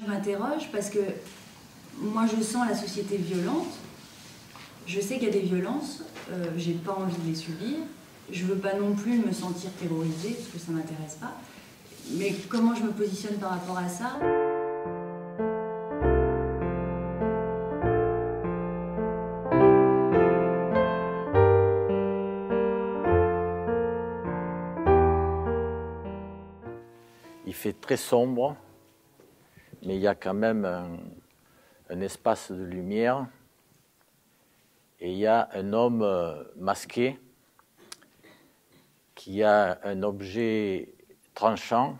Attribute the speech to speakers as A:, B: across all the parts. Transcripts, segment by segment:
A: Je m'interroge parce que moi je sens la société violente, je sais qu'il y a des violences, j'ai pas envie de les subir, je veux pas non plus me sentir terrorisée parce que ça m'intéresse pas, mais comment je me positionne par rapport à ça?
B: Il fait très sombre, mais il y a quand même un espace de lumière. Et il y a un homme masqué qui a un objet tranchant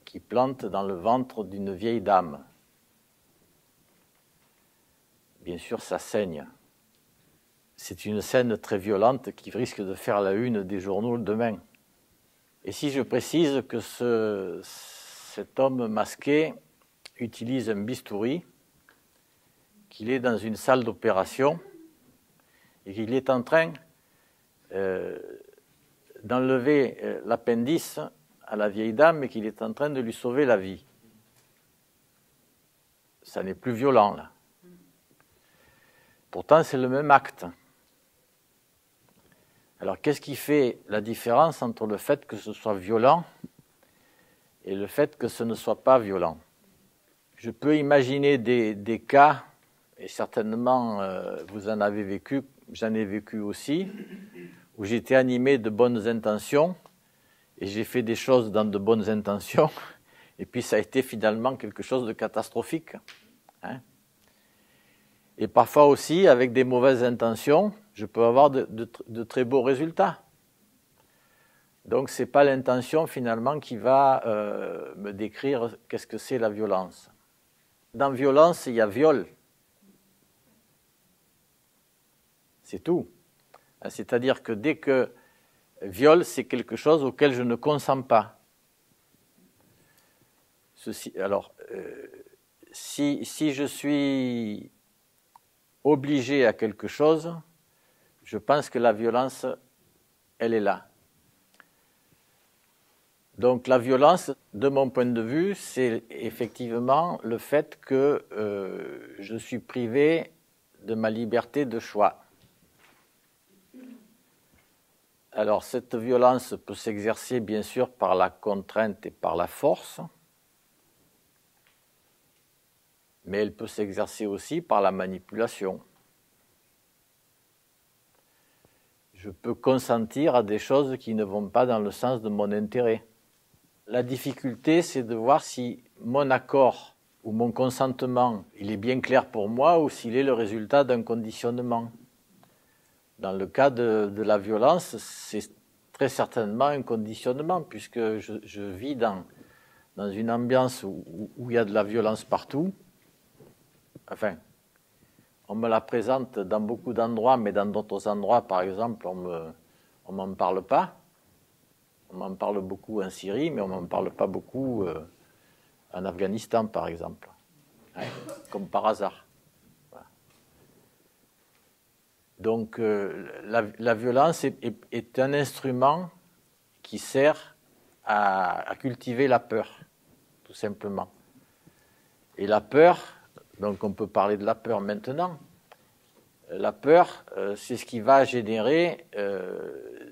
B: qui plante dans le ventre d'une vieille dame. Bien sûr, ça saigne. C'est une scène très violente qui risque de faire la une des journaux demain. Et si je précise que cet homme masqué utilise un bistouri, qu'il est dans une salle d'opération et qu'il est en train d'enlever l'appendice à la vieille dame et qu'il est en train de lui sauver la vie. Ça n'est plus violent, là. Pourtant, c'est le même acte. Alors, qu'est-ce qui fait la différence entre le fait que ce soit violent et le fait que ce ne soit pas violent? Je peux imaginer des cas, et certainement vous en avez vécu, j'en ai vécu aussi, où j'étais animé de bonnes intentions et j'ai fait des choses dans de bonnes intentions et puis ça a été finalement quelque chose de catastrophique. Hein? Et parfois aussi, avec des mauvaises intentions, je peux avoir de très beaux résultats. Donc, ce n'est pas l'intention finalement qui va me décrire qu'est-ce que c'est la violence. Dans violence, il y a viol. C'est tout. C'est-à-dire que dès que viol, c'est quelque chose auquel je ne consens pas. Alors, si je suis obligé à quelque chose, je pense que la violence, elle est là. Donc la violence, de mon point de vue, c'est effectivement le fait que je suis privé de ma liberté de choix. Alors cette violence peut s'exercer bien sûr par la contrainte et par la force, mais elle peut s'exercer aussi par la manipulation. Je peux consentir à des choses qui ne vont pas dans le sens de mon intérêt. La difficulté, c'est de voir si mon accord ou mon consentement, il est bien clair pour moi ou s'il est le résultat d'un conditionnement. Dans le cas de la violence, c'est très certainement un conditionnement puisque je vis dans une ambiance où il y a de la violence partout. Enfin, on me la présente dans beaucoup d'endroits, mais dans d'autres endroits, par exemple, on m'en parle pas. On m'en parle beaucoup en Syrie, mais on m'en parle pas beaucoup en Afghanistan, par exemple. Hein, comme par hasard. Voilà. Donc, la violence est un instrument qui sert à cultiver la peur, tout simplement. Et la peur, donc on peut parler de la peur maintenant. La peur, c'est ce qui va générer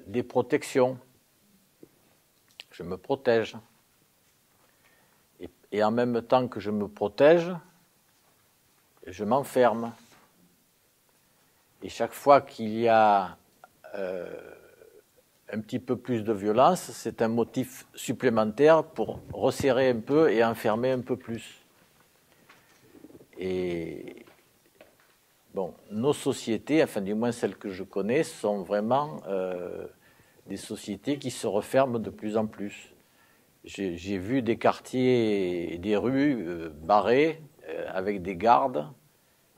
B: des protections. Je me protège. Et en même temps que je me protège, je m'enferme. Et chaque fois qu'il y a un petit peu plus de violence, c'est un motif supplémentaire pour resserrer un peu et enfermer un peu plus. Et bon, nos sociétés, enfin du moins celles que je connais, sont vraiment des sociétés qui se referment de plus en plus. J'ai vu des quartiers, des rues barrées avec des gardes,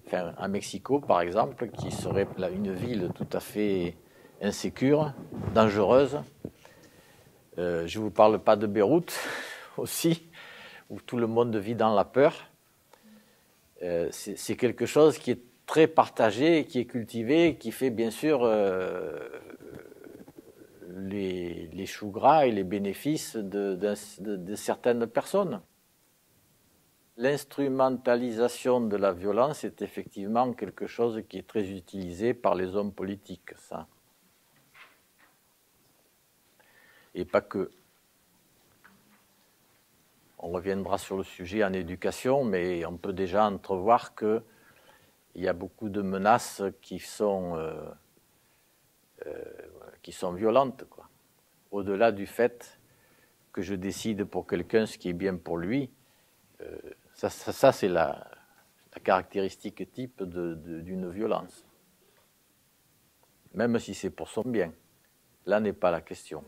B: enfin, à Mexico par exemple, qui serait une ville tout à fait insécure, dangereuse. Je ne vous parle pas de Beyrouth aussi, où tout le monde vit dans la peur. C'est quelque chose qui est très partagé, qui est cultivé, qui fait bien sûr les choux gras et les bénéfices de certaines personnes. L'instrumentalisation de la violence est effectivement quelque chose qui est très utilisé par les hommes politiques, ça. Et pas que. On reviendra sur le sujet en éducation, mais on peut déjà entrevoir qu'il y a beaucoup de menaces qui sont violentes, quoi. Au-delà du fait que je décide pour quelqu'un ce qui est bien pour lui, ça c'est la caractéristique type d'une violence. Même si c'est pour son bien. Là n'est pas la question.